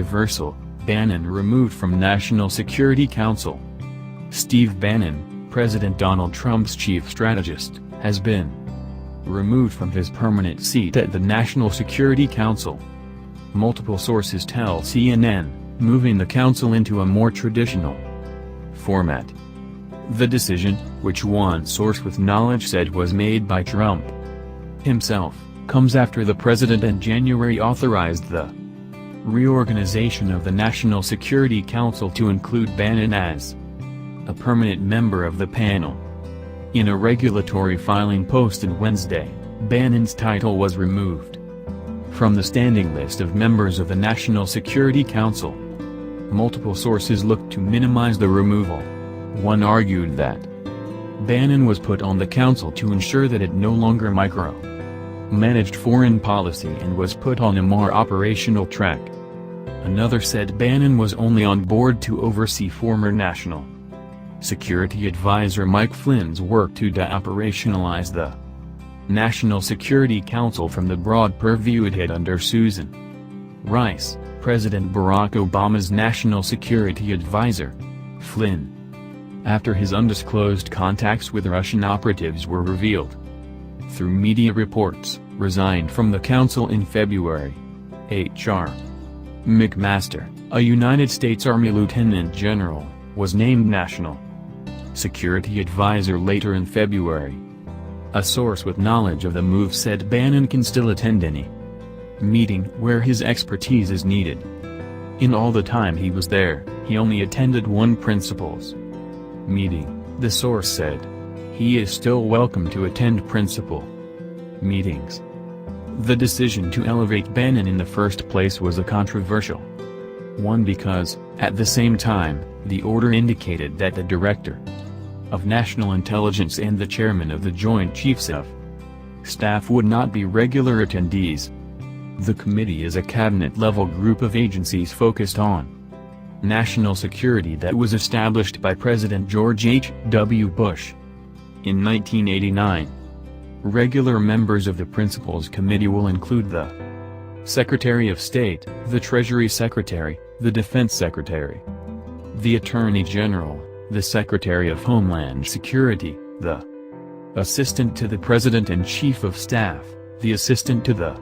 reversal, Bannon removed from National Security Council. Steve Bannon, President Donald Trump's chief strategist, has been removed from his permanent seat at the National Security Council. Multiple sources tell CNN, moving the council into a more traditional format. The decision, which one source with knowledge said was made by Trump himself, comes after the president in January authorized the reorganization of the National Security Council to include Bannon as a permanent member of the panel. In a regulatory filing posted Wednesday, Bannon's title was removed from the standing list of members of the National Security Council. Multiple sources looked to minimize the removal. One argued that Bannon was put on the council to ensure that it no longer micro-managed foreign policy and was put on a more operational track. Another said Bannon was only on board to oversee former National Security Advisor Mike Flynn's work to de-operationalize the National Security Council from the broad purview it had under Susan Rice, President Barack Obama's National Security Advisor. Flynn, after his undisclosed contacts with Russian operatives were revealed through media reports, resigned from the council in February. H.R. McMaster, a United States Army Lieutenant General, was named National Security Advisor later in February. A source with knowledge of the move said Bannon can still attend any meeting where his expertise is needed. In all the time he was there, he only attended one principals meeting, the source said. He is still welcome to attend principal meetings. The decision to elevate Bannon in the first place was a controversial one because, at the same time, the order indicated that the Director of National Intelligence and the Chairman of the Joint Chiefs of Staff would not be regular attendees. The committee is a cabinet-level group of agencies focused on national security that was established by President George H.W. Bush in 1989. Regular members of the Principals Committee will include the Secretary of State, the Treasury Secretary, the Defense Secretary, the Attorney General, the Secretary of Homeland Security, the Assistant to the President and Chief of Staff, the Assistant to the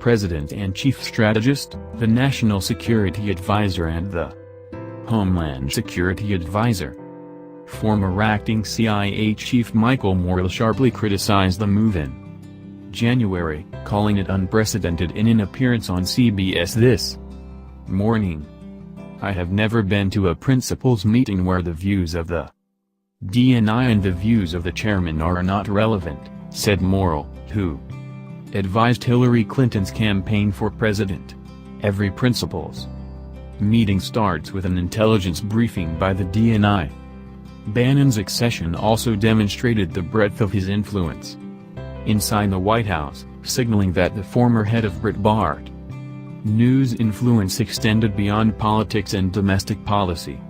President and Chief Strategist, the National Security Advisor and the Homeland Security Advisor. Former acting CIA Chief Michael Moore sharply criticized the move in January, calling it unprecedented in an appearance on CBS This Morning. "I have never been to a principals meeting where the views of the DNI and the views of the chairman are not relevant," said Moore, who advised Hillary Clinton's campaign for president. Every principals meeting starts with an intelligence briefing by the DNI. Bannon's accession also demonstrated the breadth of his influence inside the White House, signaling that the former head of Breitbart News' influence extended beyond politics and domestic policy.